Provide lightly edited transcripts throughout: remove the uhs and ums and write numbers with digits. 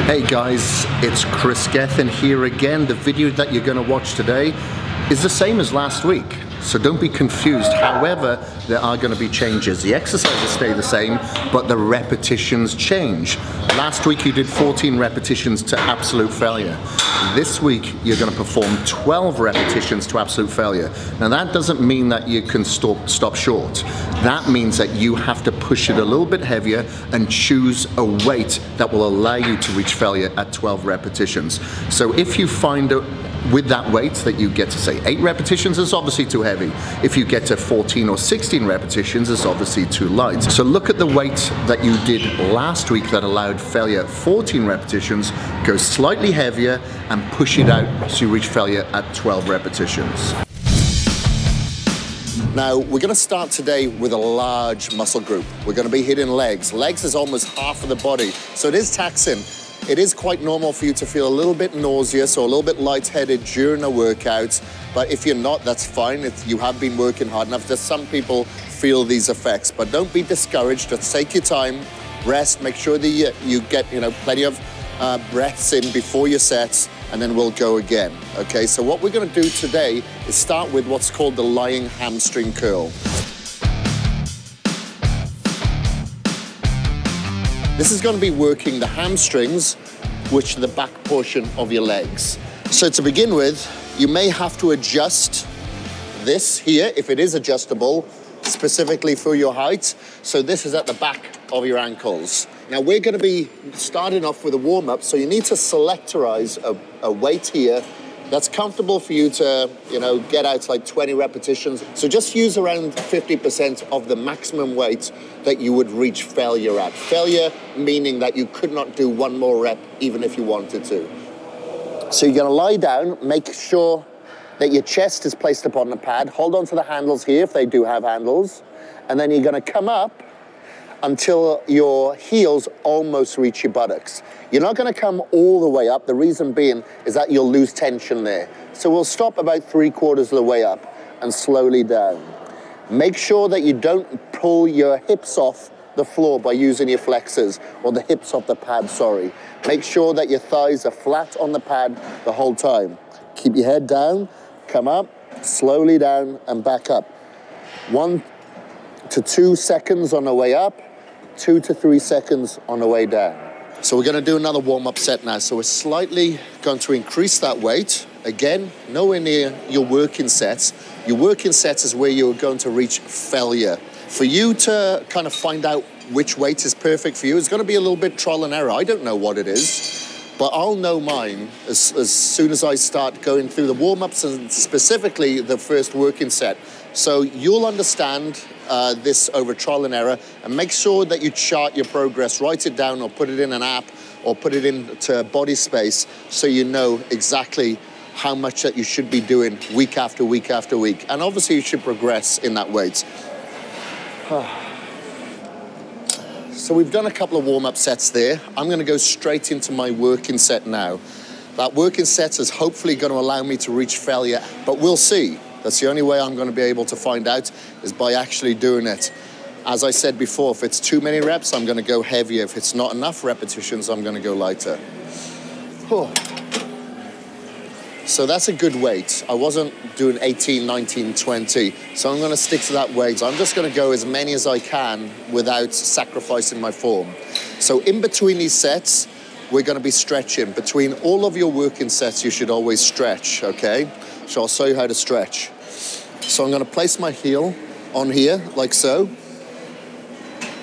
Hey guys, it's Kris Gethin here again. The video that you're going to watch today is the same as last week, so don't be confused. However, there are going to be changes. The exercises stay the same, but the repetitions change. Last week you did 14 repetitions to absolute failure. This week you're going to perform 12 repetitions to absolute failure. Now that doesn't mean that you can stop short. That means that you have to push it a little bit heavier and choose a weight that will allow you to reach failure at 12 repetitions. So if you find with that weight that you get to say 8 repetitions, is obviously too heavy. If you get to 14 or 16 repetitions, it's obviously too light. So look at the weight that you did last week that allowed failure, 14 repetitions, go slightly heavier and push it out so you reach failure at 12 repetitions. Now, we're going to start today with a large muscle group. We're going to be hitting legs. Legs is almost half of the body, so it is taxing. It is quite normal for you to feel a little bit nauseous or a little bit lightheaded during a workout, but if you're not, that's fine. You have been working hard enough. Just some people feel these effects, but don't be discouraged. Just take your time, rest, make sure that you get plenty of breaths in before your sets, and then we'll go again. Okay, so what we're going to do today is start with what's called the lying hamstring curl. This is going to be working the hamstrings, which are the back portion of your legs. So to begin with, you may have to adjust this here, if it is adjustable, specifically for your height. So this is at the back of your ankles. Now we're going to be starting off with a warm-up, so you need to selectorize a weight here that's comfortable for you to, get out like 20 repetitions. So just use around 50% of the maximum weight that you would reach failure at. Failure meaning that you could not do one more rep even if you wanted to. So you're gonna lie down, make sure that your chest is placed upon the pad. Hold on to the handles here if they do have handles. And then you're gonna come up until your heels almost reach your buttocks. You're not going to come all the way up. The reason being is that you'll lose tension there. So we'll stop about 3/4 of the way up and slowly down. Make sure that you don't pull your hips off the floor by using your flexors, or the hips off the pad, sorry. Make sure that your thighs are flat on the pad the whole time. Keep your head down, come up, slowly down and back up. 1 to 2 seconds on the way up, 2 to 3 seconds on the way down. So we're going to do another warm-up set now. So we're slightly going to increase that weight. Again, nowhere near your working sets. Your working sets is where you're going to reach failure. For you to kind of find out which weight is perfect for you, it's going to be a little bit trial and error. I don't know what it is, but I'll know mine as soon as I start going through the warm-ups and specifically the first working set. So you'll understand this over trial and error, and make sure that you chart your progress, write it down or put it in an app or put it into Body Space so you know exactly how much that you should be doing week after week after week. And obviously you should progress in that weight. So we've done a couple of warm-up sets there. I'm going to go straight into my working set now. That working set is hopefully going to allow me to reach failure, but we'll see. That's the only way I'm going to be able to find out, is by actually doing it. As I said before, if it's too many reps, I'm going to go heavier. If it's not enough repetitions, I'm going to go lighter. So that's a good weight. I wasn't doing 18, 19, 20, so I'm going to stick to that weight. I'm just going to go as many as I can without sacrificing my form. So in between these sets, we're going to be stretching. Between all of your working sets, you should always stretch, okay? So I'll show you how to stretch. So I'm going to place my heel on here, like so,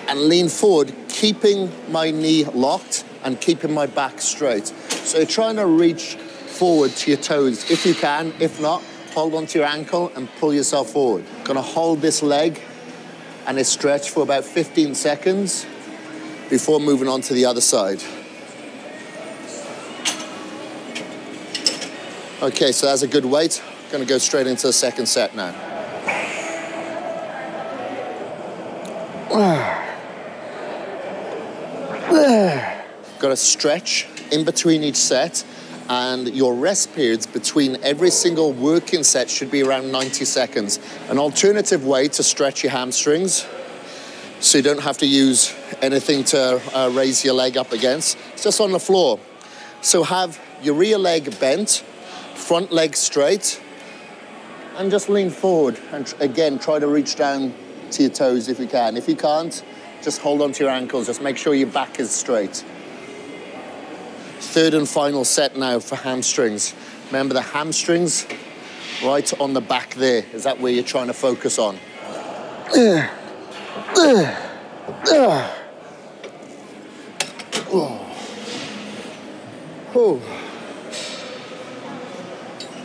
and lean forward, keeping my knee locked and keeping my back straight. So you're trying to reach forward to your toes if you can. If not, hold onto your ankle and pull yourself forward. Going to hold this leg and this stretch for about 15 seconds before moving on to the other side. Okay, so that's a good weight. Going to go straight into the second set now. Got to stretch in between each set, and your rest periods between every single working set should be around 90 seconds. An alternative way to stretch your hamstrings, so you don't have to use anything to raise your leg up against, it's just on the floor. So have your rear leg bent, front leg straight, and just lean forward. And again, try to reach down to your toes if you can. If you can't, just hold on to your ankles. Just make sure your back is straight. Third and final set now for hamstrings. Remember the hamstrings right on the back there. Is that where you're trying to focus on?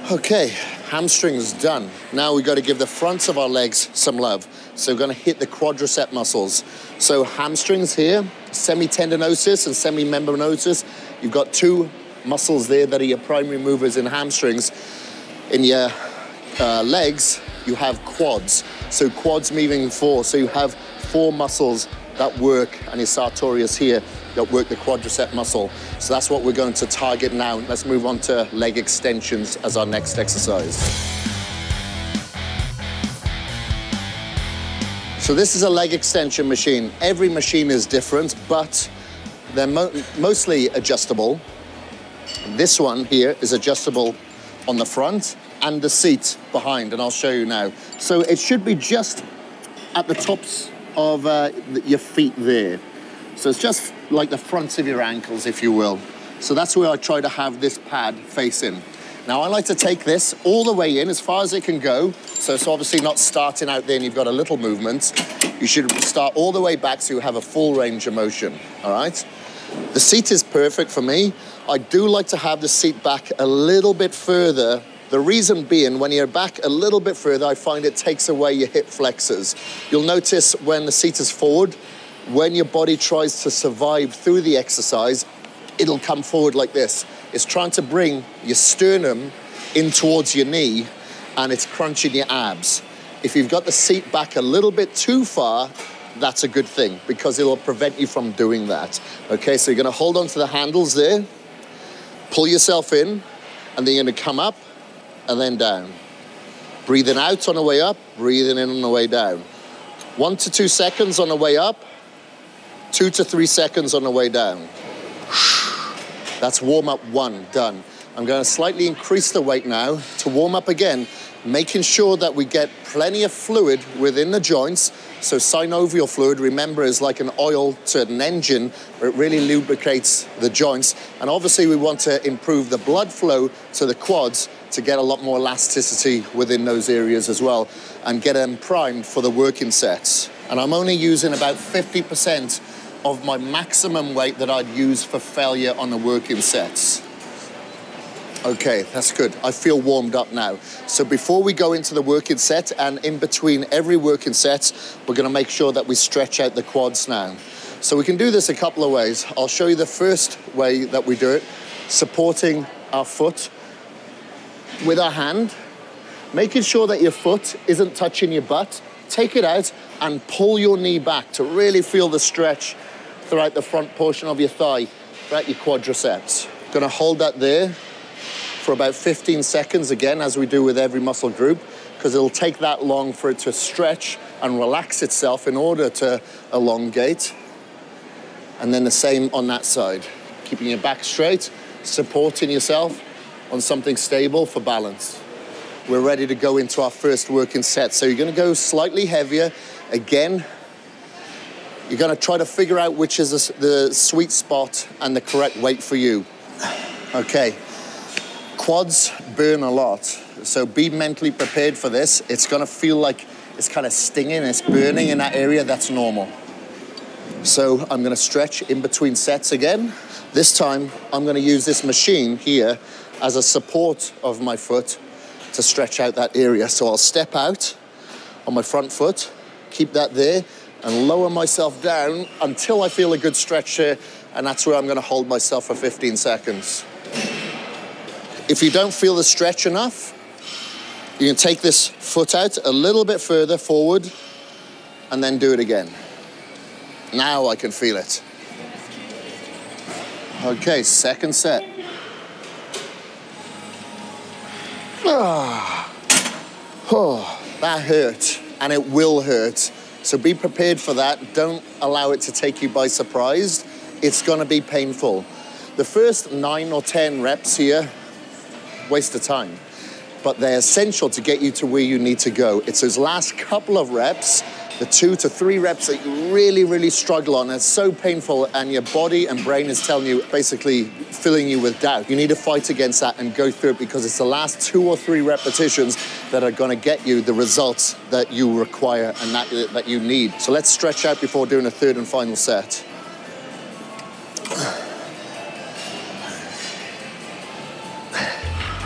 Okay, hamstrings done. Now we've got to give the fronts of our legs some love. So we're going to hit the quadricep muscles. So hamstrings here, semitendinosus and semimembranosus. You've got two muscles there that are your primary movers in hamstrings. In your legs, you have quads. So quads moving forward. So you have four muscles that work, and your sartorius here that work the quadricep muscle. So that's what we're going to target now. Let's move on to leg extensions as our next exercise. So this is a leg extension machine. Every machine is different, but they're mostly adjustable. This one here is adjustable on the front and the seat behind, and I'll show you now. So it should be just at the tops of your feet there. So it's just like the fronts of your ankles, if you will. So that's where I try to have this pad facing. Now I like to take this all the way in as far as it can go. So it's obviously not starting out there and you've got a little movement. You should start all the way back so you have a full range of motion, all right? The seat is perfect for me. I do like to have the seat back a little bit further. The reason being, when you're back a little bit further, I find it takes away your hip flexors. You'll notice when the seat is forward, when your body tries to survive through the exercise, it'll come forward like this. It's trying to bring your sternum in towards your knee, and it's crunching your abs. If you've got the seat back a little bit too far, that's a good thing, because it'll prevent you from doing that. Okay, so you're gonna hold on to the handles there, pull yourself in, and then you're gonna come up and then down. Breathing out on the way up, breathing in on the way down. 1 to 2 seconds on the way up, 2 to 3 seconds on the way down. That's warm up 1, done. I'm going to slightly increase the weight now to warm up again, making sure that we get plenty of fluid within the joints. So synovial fluid, remember, is like an oil to an engine, where it really lubricates the joints. And obviously we want to improve the blood flow to the quads to get a lot more elasticity within those areas as well, and get them primed for the working sets. And I'm only using about 50% of my maximum weight that I'd use for failure on the working sets. Okay, that's good. I feel warmed up now. So before we go into the working set, and in between every working set, we're gonna make sure that we stretch out the quads now. So we can do this a couple of ways. I'll show you the first way that we do it, supporting our foot with our hand, making sure that your foot isn't touching your butt. Take it out and pull your knee back to really feel the stretch throughout the front portion of your thigh, throughout your quadriceps. Gonna hold that there for about 15 seconds again, as we do with every muscle group, because it'll take that long for it to stretch and relax itself in order to elongate. And then the same on that side. Keeping your back straight, supporting yourself on something stable for balance. We're ready to go into our first working set. So you're gonna go slightly heavier. Again, you're gonna try to figure out which is the sweet spot and the correct weight for you. Okay, quads burn a lot. So be mentally prepared for this. It's gonna feel like it's kind of stinging, it's burning in that area. That's normal. So I'm gonna stretch in between sets again. This time, I'm gonna use this machine here as a support of my foot to stretch out that area. So I'll step out on my front foot, keep that there, and lower myself down until I feel a good stretch here, and that's where I'm gonna hold myself for 15 seconds. If you don't feel the stretch enough, you can take this foot out a little bit further forward and then do it again. Now I can feel it. Okay, second set. Oh, that hurt, and it will hurt. So be prepared for that. Don't allow it to take you by surprise. It's gonna be painful. The first 9 or 10 reps here, waste of time, but they're essential to get you to where you need to go. It's those last couple of reps, the 2 to 3 reps that you really, really struggle on. It's so painful, and your body and brain is telling you, basically filling you with doubt. You need to fight against that and go through it, because it's the last 2 or 3 repetitions that are gonna get you the results that you require and that you need. So let's stretch out before doing a third and final set.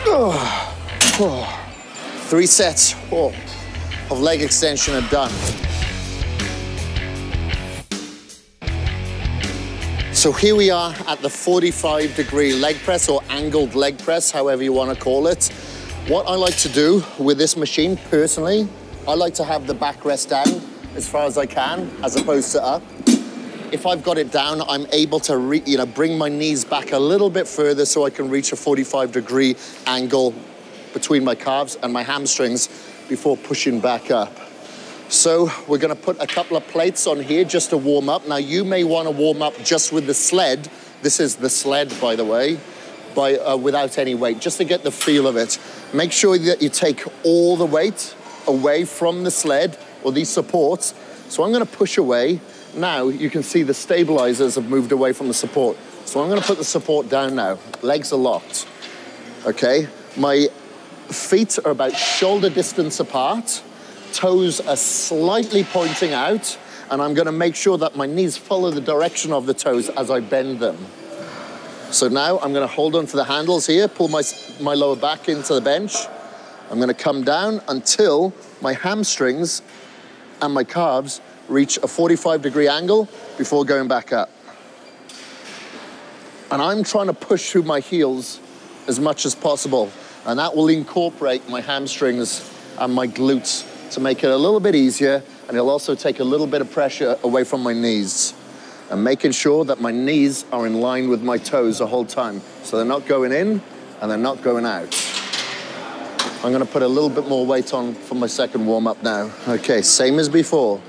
Oh. 3 sets of leg extension are done. So here we are at the 45-degree leg press, or angled leg press, however you want to call it. What I like to do with this machine, personally, I like to have the backrest down as far as I can, as opposed to up. If I've got it down, I'm able to bring my knees back a little bit further so I can reach a 45-degree angle between my calves and my hamstrings before pushing back up. So we're gonna put a couple of plates on here just to warm up. Now you may wanna warm up just with the sled. This is the sled, by the way, without any weight, just to get the feel of it. Make sure that you take all the weight away from the sled or these supports. So I'm gonna push away. Now you can see the stabilizers have moved away from the support. So I'm gonna put the support down now. Legs are locked, okay? My feet are about shoulder distance apart. Toes are slightly pointing out, and I'm gonna make sure that my knees follow the direction of the toes as I bend them. So now I'm gonna hold on to the handles here, pull my lower back into the bench. I'm gonna come down until my hamstrings and my calves reach a 45-degree angle before going back up. And I'm trying to push through my heels as much as possible, and that will incorporate my hamstrings and my glutes to make it a little bit easier, and it'll also take a little bit of pressure away from my knees. And making sure that my knees are in line with my toes the whole time, so they're not going in and they're not going out. I'm gonna put a little bit more weight on for my second warm-up now. Okay, same as before.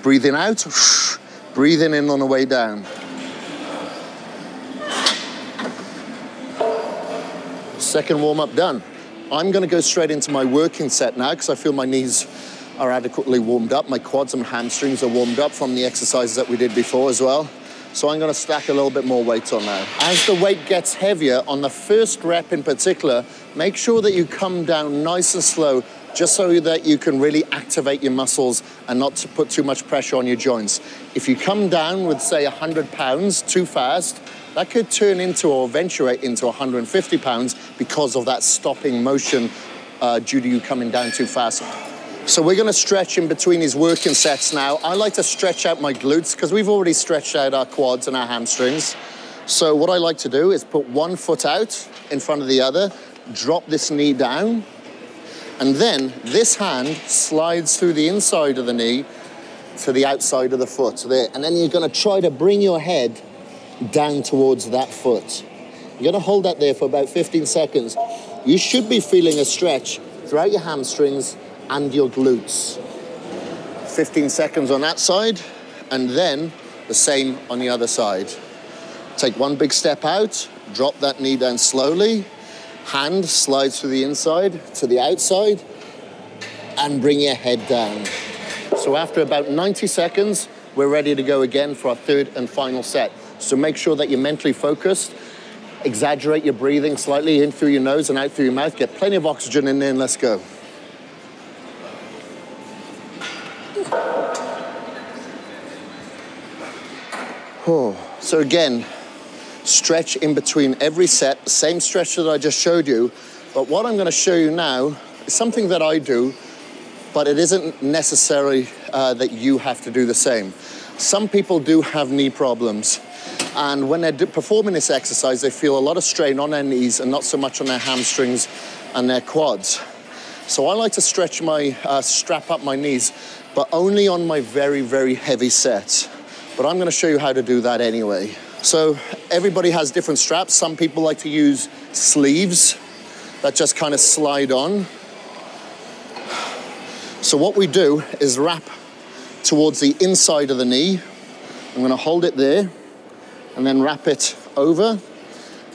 Breathing out, breathing in on the way down. Second warm-up done. I'm gonna go straight into my working set now, because I feel my knees are adequately warmed up. My quads and hamstrings are warmed up from the exercises that we did before as well. So I'm gonna stack a little bit more weight on now. As the weight gets heavier, on the first rep in particular, make sure that you come down nice and slow, just so that you can really activate your muscles and not to put too much pressure on your joints. If you come down with, say, 100 pounds too fast, that could turn into or eventuate into 150 pounds because of that stopping motion due to you coming down too fast. So we're gonna stretch in between these working sets now. I like to stretch out my glutes because we've already stretched out our quads and our hamstrings. So what I like to do is put one foot out in front of the other, drop this knee down, and then this hand slides through the inside of the knee to the outside of the foot there. And then you're gonna try to bring your head down towards that foot. You're gonna hold that there for about 15 seconds. You should be feeling a stretch throughout your hamstrings and your glutes. 15 seconds on that side, and then the same on the other side. Take one big step out, drop that knee down slowly, hand slides through the inside to the outside, and bring your head down. So after about 90 seconds, we're ready to go again for our third and final set. So make sure that you're mentally focused, exaggerate your breathing slightly in through your nose and out through your mouth, get plenty of oxygen in there, and let's go. So again, stretch in between every set, the same stretch that I just showed you, but what I'm gonna show you now is something that I do, but it isn't necessarily that you have to do the same. Some people do have knee problems, and when they're performing this exercise, they feel a lot of strain on their knees and not so much on their hamstrings and their quads. So I like to stretch my, strap up my knees, but only on my very, very heavy sets. But I'm gonna show you how to do that anyway. So everybody has different straps. Some people like to use sleeves that just kind of slide on. So what we do is wrap towards the inside of the knee. I'm gonna hold it there and then wrap it over.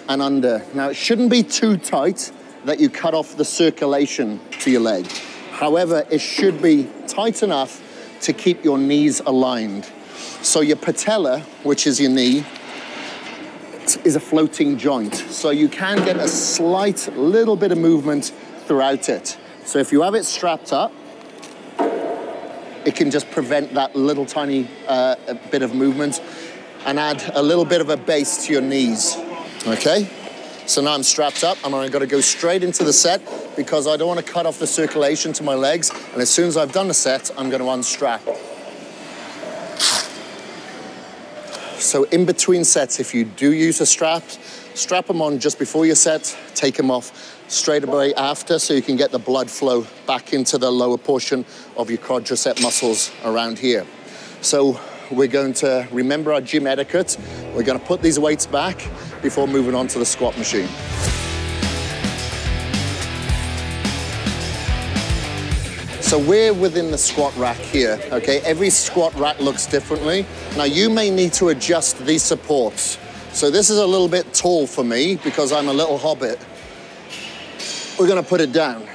and under. Now, it shouldn't be too tight that you cut off the circulation to your leg. However, it should be tight enough to keep your knees aligned. So your patella, which is your knee, is a floating joint. So you can get a slight little bit of movement throughout it. So if you have it strapped up, it can just prevent that little tiny bit of movement and add a little bit of a base to your knees, okay? So now I'm strapped up and I'm gonna go straight into the set because I don't wanna cut off the circulation to my legs. And as soon as I've done the set, I'm gonna unstrap. So in between sets, if you do use a strap them on just before your set, take them off straight away after so you can get the blood flow back into the lower portion of your quadricep muscles around here. So we're going to remember our gym etiquette. We're going to put these weights back before moving on to the squat machine. So we're within the squat rack here, okay? Every squat rack looks differently. Now you may need to adjust these supports. So this is a little bit tall for me because I'm a little hobbit. We're gonna put it down.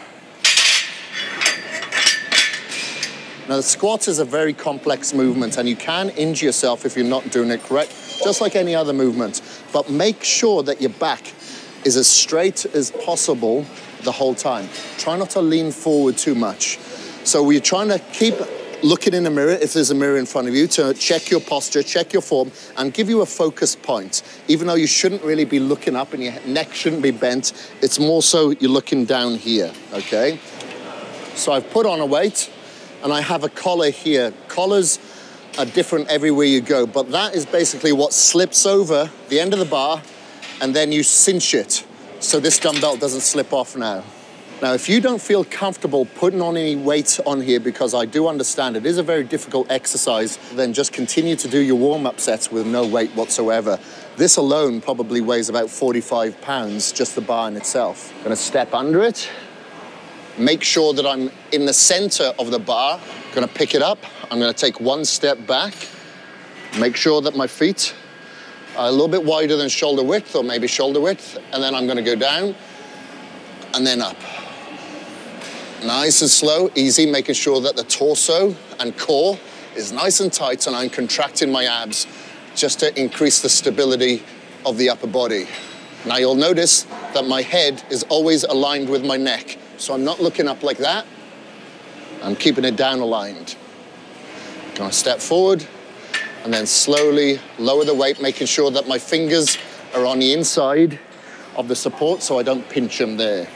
Now the squat is a very complex movement and you can injure yourself if you're not doing it correct, just like any other movement. But make sure that your back is as straight as possible the whole time. Try not to lean forward too much. So we're trying to keep looking in the mirror, if there's a mirror in front of you, to check your posture, check your form, and give you a focus point. Even though you shouldn't really be looking up and your neck shouldn't be bent, it's more so you're looking down here, okay? So I've put on a weight, and I have a collar here. Collars are different everywhere you go, but that is basically what slips over the end of the bar, and then you cinch it, so this dumbbell doesn't slip off now. Now, if you don't feel comfortable putting on any weight on here, because I do understand it is a very difficult exercise, then just continue to do your warm-up sets with no weight whatsoever. This alone probably weighs about 45 pounds, just the bar in itself. I'm gonna step under it, make sure that I'm in the center of the bar, gonna pick it up, I'm gonna take one step back, make sure that my feet are a little bit wider than shoulder width, or maybe shoulder width, and then I'm gonna go down and then up. Nice and slow, easy, making sure that the torso and core is nice and tight and I'm contracting my abs just to increase the stability of the upper body. Now you'll notice that my head is always aligned with my neck. So I'm not looking up like that. I'm keeping it down aligned. Gonna step forward and then slowly lower the weight, making sure that my fingers are on the inside of the support so I don't pinch them there.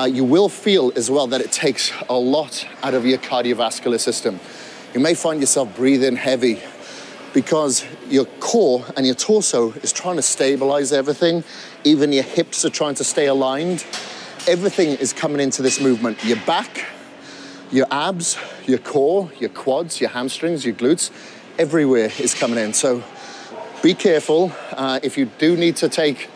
You will feel as well that it takes a lot out of your cardiovascular system. You may find yourself breathing heavy because your core and your torso is trying to stabilize everything. Even your hips are trying to stay aligned. Everything is coming into this movement. Your back, your abs, your core, your quads, your hamstrings, your glutes, everywhere is coming in. So be careful. If you do need to take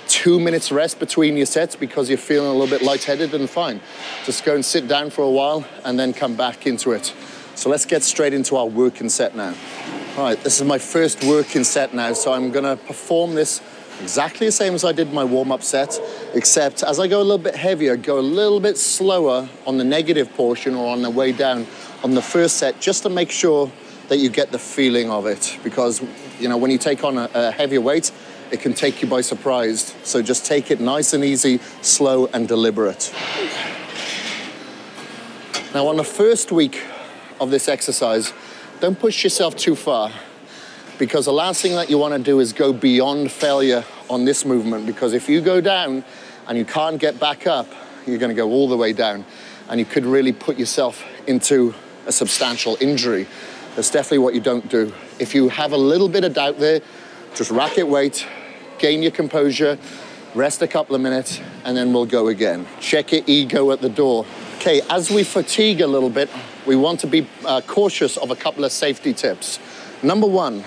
2 minutes rest between your sets because you're feeling a little bit lightheaded, then fine. Just go and sit down for a while and then come back into it. So let's get straight into our working set now. All right, this is my first working set now, so I'm gonna perform this exactly the same as I did my warm-up set, except as I go a little bit heavier, go a little bit slower on the negative portion or on the way down on the first set, just to make sure that you get the feeling of it. Because, you know, when you take on a heavier weight, it can take you by surprise. So just take it nice and easy, slow and deliberate. Now on the first week of this exercise, don't push yourself too far, because the last thing that you want to do is go beyond failure on this movement, because if you go down and you can't get back up, you're going to go all the way down and you could really put yourself into a substantial injury. That's definitely what you don't do. If you have a little bit of doubt there, just rack it weight, gain your composure, rest a couple of minutes, and then we'll go again. Check your ego at the door. Okay, as we fatigue a little bit, we want to be cautious of a couple of safety tips. Number one,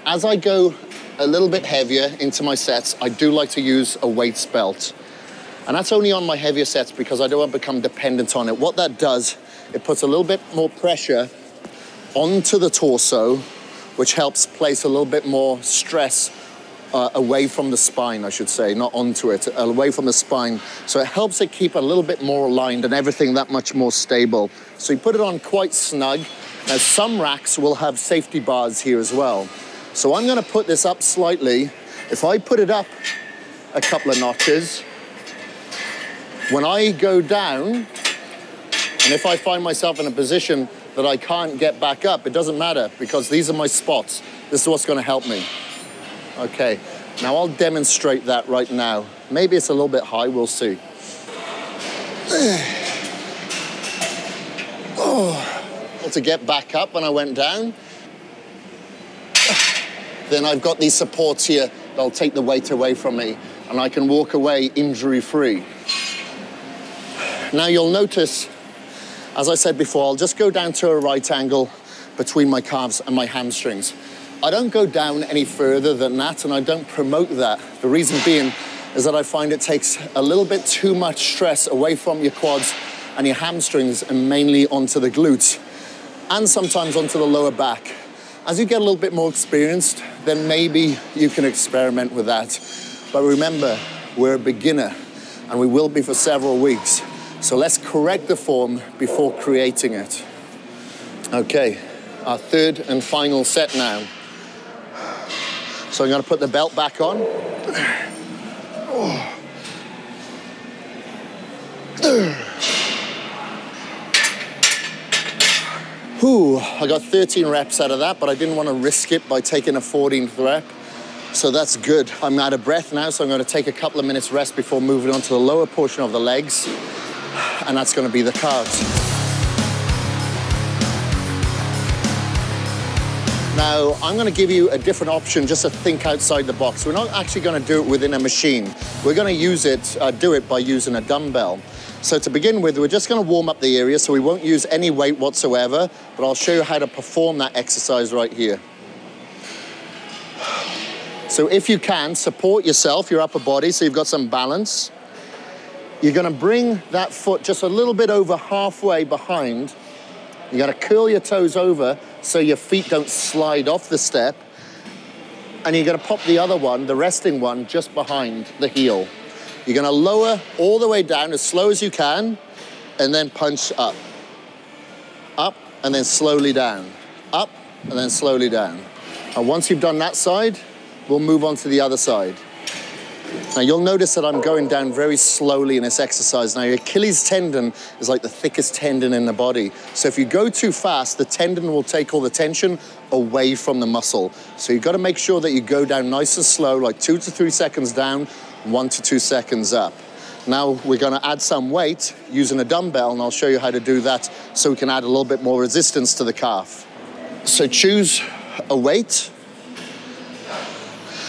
as I go a little bit heavier into my sets, I do like to use a weights belt. And that's only on my heavier sets because I don't want to become dependent on it. What that does, it puts a little bit more pressure onto the torso, which helps place a little bit more stress away from the spine, I should say, not onto it, away from the spine. So it helps it keep a little bit more aligned and everything that much more stable. So you put it on quite snug. Now some racks will have safety bars here as well. So I'm gonna put this up slightly. If I put it up a couple of notches, when I go down, and if I find myself in a position that I can't get back up, it doesn't matter because these are my spots. This is what's gonna help me. Okay, now I'll demonstrate that right now. Maybe it's a little bit high, we'll see. To get back up when I went down. Then I've got these supports here that'll take the weight away from me and I can walk away injury-free. Now you'll notice, as I said before, I'll just go down to a right angle between my calves and my hamstrings. I don't go down any further than that and I don't promote that. The reason being is that I find it takes a little bit too much stress away from your quads and your hamstrings and mainly onto the glutes and sometimes onto the lower back. As you get a little bit more experienced, then maybe you can experiment with that. But remember, we're a beginner and we will be for several weeks. So let's correct the form before creating it. Okay, our third and final set now. So I'm gonna put the belt back on. I got 13 reps out of that, but I didn't want to risk it by taking a 14th rep. So that's good. I'm out of breath now, so I'm going to take a couple of minutes rest before moving on to the lower portion of the legs. And that's going to be the calves. Now, I'm going to give you a different option just to think outside the box. We're not actually going to do it within a machine. We're going to do it by using a dumbbell. So to begin with, we're just going to warm up the area, so we won't use any weight whatsoever, but I'll show you how to perform that exercise right here. So if you can, support yourself, your upper body, so you've got some balance. You're going to bring that foot just a little bit over halfway behind. You're going to curl your toes over so your feet don't slide off the step. And you're going to pop the other one, the resting one, just behind the heel. You're going to lower all the way down as slow as you can, and then punch up. Up, and then slowly down. Up, and then slowly down. And once you've done that side, we'll move on to the other side. Now you'll notice that I'm going down very slowly in this exercise. Now your Achilles tendon is like the thickest tendon in the body. So if you go too fast, the tendon will take all the tension away from the muscle. So you've got to make sure that you go down nice and slow, like 2 to 3 seconds down, 1 to 2 seconds up. Now we're going to add some weight using a dumbbell, and I'll show you how to do that so we can add a little bit more resistance to the calf. So choose a weight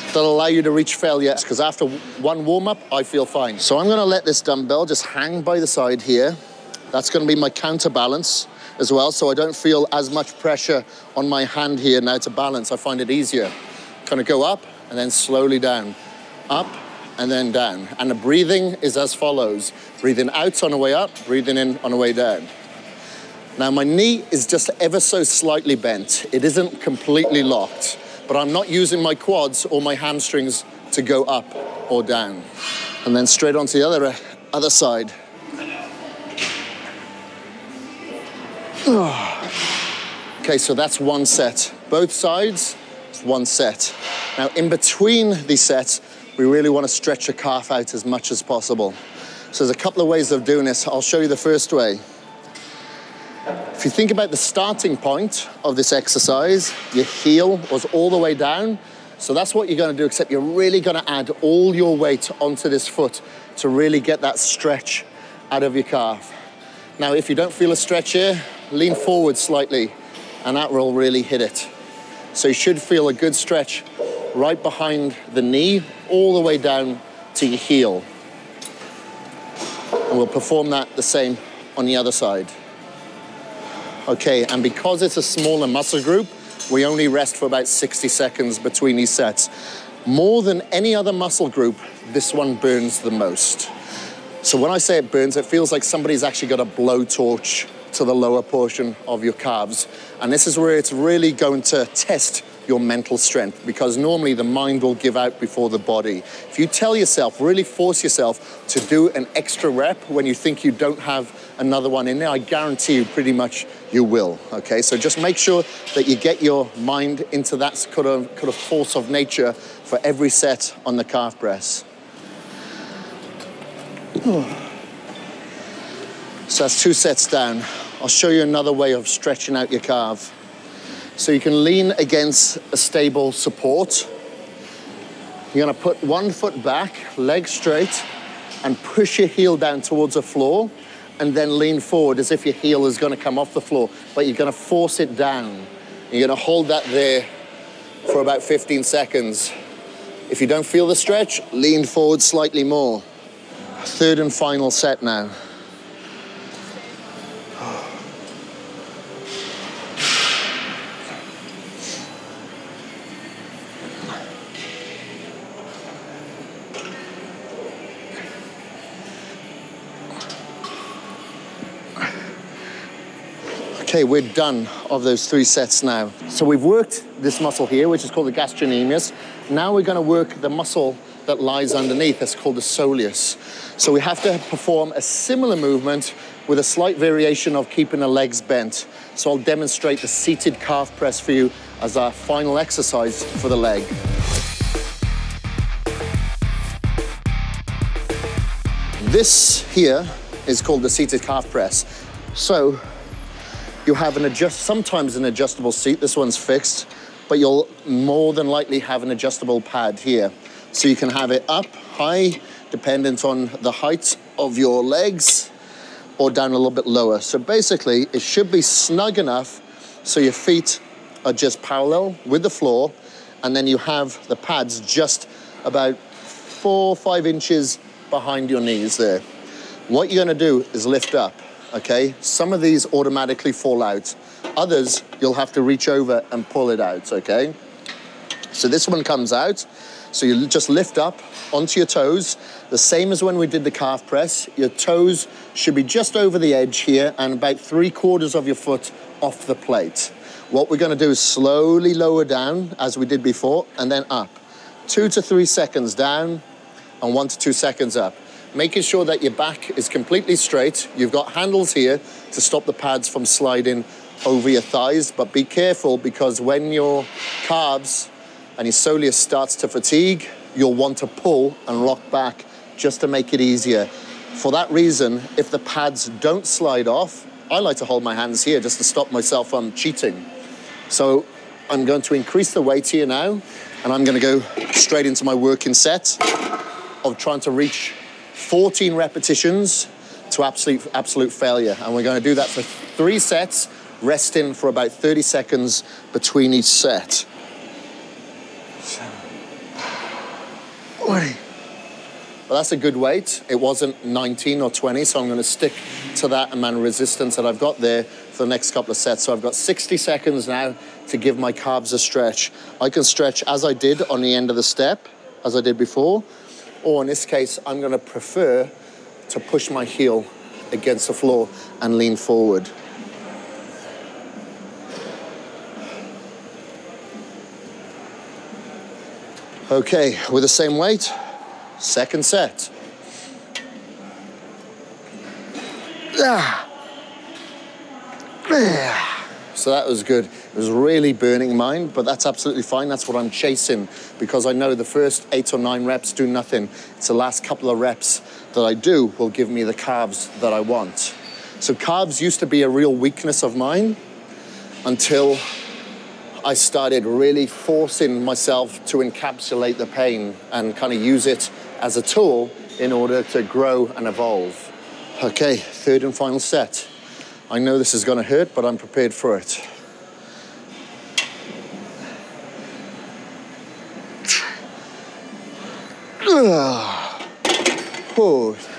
that'll allow you to reach failure, because after one warm-up, I feel fine. So I'm going to let this dumbbell just hang by the side here. That's going to be my counterbalance as well, so I don't feel as much pressure on my hand here now to balance. I find it easier. Kind of go up and then slowly down. Up and then down. And the breathing is as follows. Breathing out on the way up, breathing in on the way down. Now my knee is just ever so slightly bent. It isn't completely locked, but I'm not using my quads or my hamstrings to go up or down. And then straight onto the other side. Okay, so that's one set. Both sides, it's one set. Now in between these sets, we really want to stretch your calf out as much as possible. So there's a couple of ways of doing this. I'll show you the first way. If you think about the starting point of this exercise, your heel was all the way down. So that's what you're going to do, except you're really going to add all your weight onto this foot to really get that stretch out of your calf. Now, if you don't feel a stretch here, lean forward slightly, and that will really hit it. So you should feel a good stretch right behind the knee, all the way down to your heel. And we'll perform that the same on the other side. Okay, and because it's a smaller muscle group, we only rest for about 60 seconds between these sets. More than any other muscle group, this one burns the most. So when I say it burns, it feels like somebody's actually got a blowtorch to the lower portion of your calves. And this is where it's really going to test your mental strength, because normally the mind will give out before the body. If you tell yourself, really force yourself to do an extra rep when you think you don't have another one in there, I guarantee you pretty much you will, okay? So just make sure that you get your mind into that kind of force of nature for every set on the calf press. So that's 2 sets down. I'll show you another way of stretching out your calf. So you can lean against a stable support. You're gonna put one foot back, leg straight, and push your heel down towards the floor, and then lean forward as if your heel is gonna come off the floor, but you're gonna force it down. You're gonna hold that there for about 15 seconds. If you don't feel the stretch, lean forward slightly more. 3rd and final set now. Okay, we're done of those 3 sets now. So we've worked this muscle here, which is called the gastrocnemius. Now we're gonna work the muscle that lies underneath. That's called the soleus. So we have to perform a similar movement with a slight variation of keeping the legs bent. So I'll demonstrate the seated calf press for you as our final exercise for the leg. This here is called the seated calf press. So you have sometimes an adjustable seat. This one's fixed, but you'll more than likely have an adjustable pad here. So you can have it up high, dependent on the height of your legs, or down a little bit lower. So basically, it should be snug enough so your feet are just parallel with the floor, and then you have the pads just about 4 or 5 inches behind your knees there. What you're gonna do is lift up. Okay, some of these automatically fall out. Others, you'll have to reach over and pull it out, okay? So this one comes out. So you just lift up onto your toes, the same as when we did the calf press. Your toes should be just over the edge here and about 3/4 of your foot off the plate. What we're gonna do is slowly lower down as we did before, and then up. 2 to 3 seconds down and 1 to 2 seconds up. Making sure that your back is completely straight. You've got handles here to stop the pads from sliding over your thighs, but be careful because when your calves and your soleus starts to fatigue, you'll want to pull and rock back just to make it easier. For that reason, if the pads don't slide off, I like to hold my hands here just to stop myself from cheating. So I'm going to increase the weight here now, and I'm gonna go straight into my working set of trying to reach 14 repetitions to absolute failure. And we're gonna do that for 3 sets, resting for about 30 seconds between each set. Well, that's a good weight. It wasn't 19 or 20, so I'm gonna stick to that amount of resistance that I've got there for the next couple of sets. So I've got 60 seconds now to give my calves a stretch. I can stretch as I did on the end of the step, as I did before, or in this case, I'm gonna prefer to push my heel against the floor and lean forward. Okay, with the same weight, second set. So that was good. It was really burning mine, but that's absolutely fine. That's what I'm chasing because I know the first 8 or 9 reps do nothing. It's the last couple of reps that I do will give me the calves that I want. So calves used to be a real weakness of mine until I started really forcing myself to encapsulate the pain and kind of use it as a tool in order to grow and evolve. Okay, third and final set. I know this is gonna hurt, but I'm prepared for it.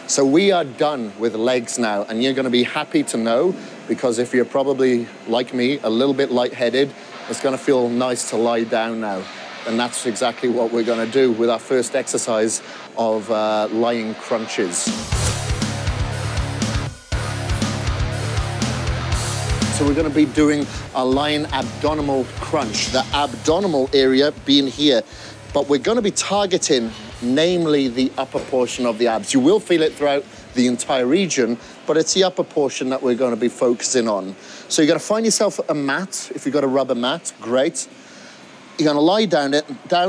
So we are done with legs now, and you're gonna be happy to know, because if you're probably, like me, a little bit lightheaded, it's gonna feel nice to lie down now. And that's exactly what we're gonna do with our first exercise of lying crunches. So we're gonna be doing a lying abdominal crunch, the abdominal area being here. But we're gonna be targeting, namely the upper portion of the abs. You will feel it throughout the entire region, but it's the upper portion that we're gonna be focusing on. So you're gonna find yourself a mat. If you've got a rubber mat, great. You're gonna lie down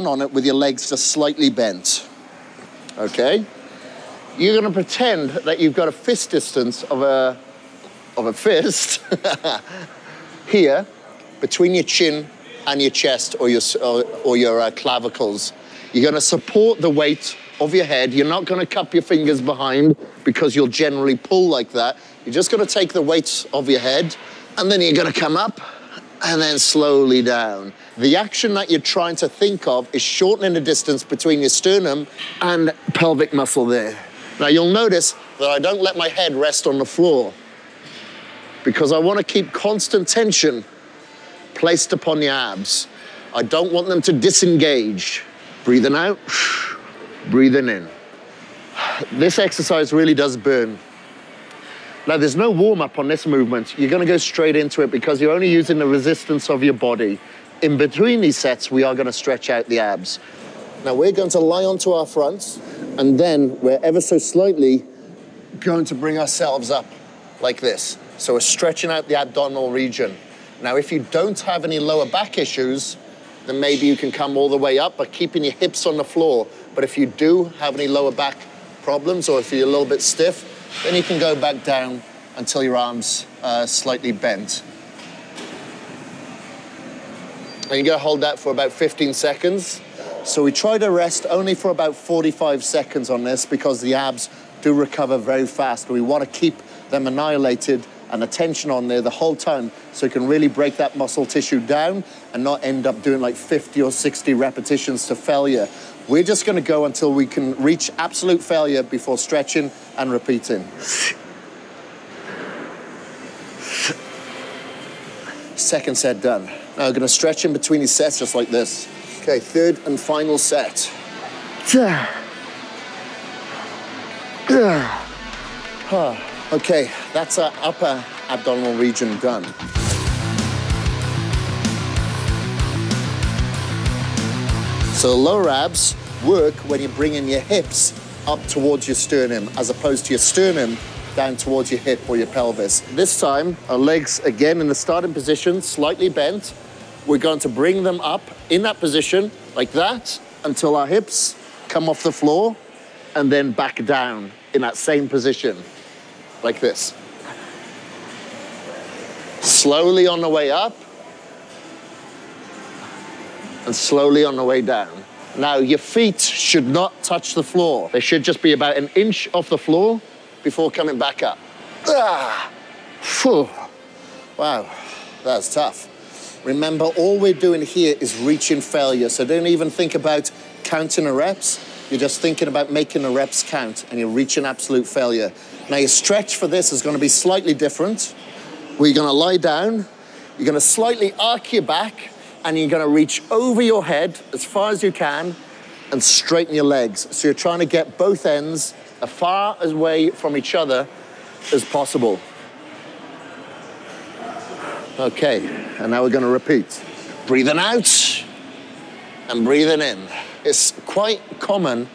on it with your legs just slightly bent, okay? You're gonna pretend that you've got a fist distance of a fist here between your chin and your chest or your clavicles. You're gonna support the weight of your head. You're not gonna cup your fingers behind because you'll generally pull like that. You're just gonna take the weight of your head and then you're gonna come up and then slowly down. The action that you're trying to think of is shortening the distance between your sternum and pelvic muscle there. Now you'll notice that I don't let my head rest on the floor because I want to keep constant tension placed upon the abs. I don't want them to disengage. Breathing out, breathing in. This exercise really does burn. Now there's no warm-up on this movement. You're gonna go straight into it because you're only using the resistance of your body. In between these sets, we are gonna stretch out the abs. Now we're going to lie onto our fronts and then we're ever so slightly going to bring ourselves up like this. So we're stretching out the abdominal region. Now if you don't have any lower back issues, then maybe you can come all the way up by keeping your hips on the floor. But if you do have any lower back problems or if you're a little bit stiff, then you can go back down until your arms are slightly bent. And you're gonna hold that for about 15 seconds. So we try to rest only for about 45 seconds on this because the abs do recover very fast. We wanna keep them annihilated and the tension on there the whole time so you can really break that muscle tissue down and not end up doing like 50 or 60 repetitions to failure. We're just gonna go until we can reach absolute failure before stretching and repeating. Second set done. Now we're gonna stretch in between these sets just like this. Okay, third and final set. Okay, that's our upper abdominal region done. So the lower abs work when you're bringing your hips up towards your sternum as opposed to your sternum down towards your hip or your pelvis. This time, our legs, again, in the starting position, slightly bent. We're going to bring them up in that position, like that, until our hips come off the floor, and then back down in that same position, like this. Slowly on the way up, and slowly on the way down. Now, your feet should not touch the floor. They should just be about an inch off the floor before coming back up. Wow, that's tough. Remember, all we're doing here is reaching failure, so don't even think about counting the reps. You're just thinking about making the reps count, and you're reaching absolute failure. Now, your stretch for this is gonna be slightly different. We're gonna lie down, you're gonna slightly arc your back, and you're gonna reach over your head as far as you can and straighten your legs. So you're trying to get both ends as far away from each other as possible. Okay, and now we're gonna repeat. Breathing out and breathing in. It's quite common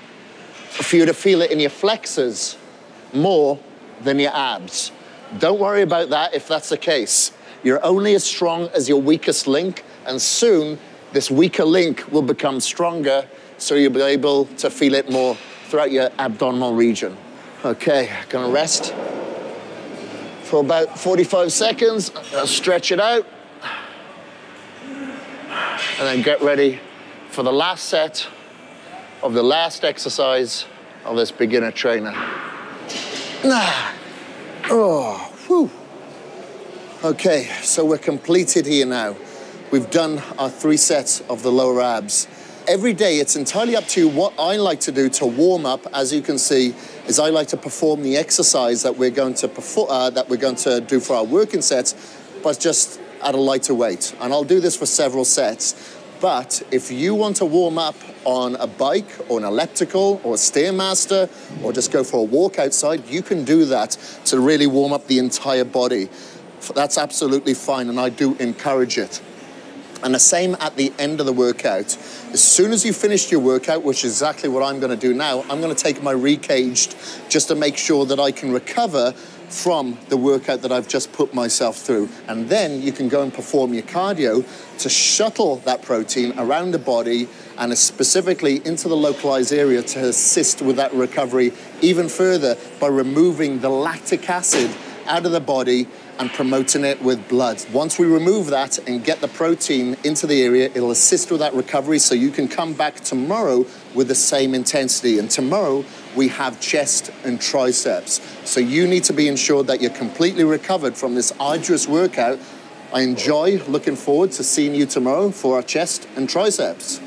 for you to feel it in your flexors more than your abs. Don't worry about that if that's the case. You're only as strong as your weakest link, and soon this weaker link will become stronger, so you'll be able to feel it more throughout your abdominal region. Okay, gonna rest for about 45 seconds. I'll stretch it out, and then get ready for the last set of the last exercise of this beginner trainer. Oh, whew. Okay, so we're completed here now. We've done our 3 sets of the lower abs. Every day, it's entirely up to you. What I like to do to warm up, as you can see, is I like to perform the exercise that we're going to do for our working sets, but just at a lighter weight. And I'll do this for several sets. But if you want to warm up on a bike or an elliptical or a Stairmaster or just go for a walk outside, you can do that to really warm up the entire body. that's absolutely fine, and I do encourage it. And the same at the end of the workout. As soon as you finished your workout, which is exactly what I'm gonna do now, I'm gonna take my re-caged just to make sure that I can recover from the workout that I've just put myself through. And then you can go and perform your cardio to shuttle that protein around the body and specifically into the localized area to assist with that recovery even further by removing the lactic acid out of the body and promoting it with blood. Once we remove that and get the protein into the area, it'll assist with that recovery so you can come back tomorrow with the same intensity. And tomorrow we have chest and triceps. So you need to be ensured that you're completely recovered from this arduous workout. I enjoy looking forward to seeing you tomorrow for our chest and triceps.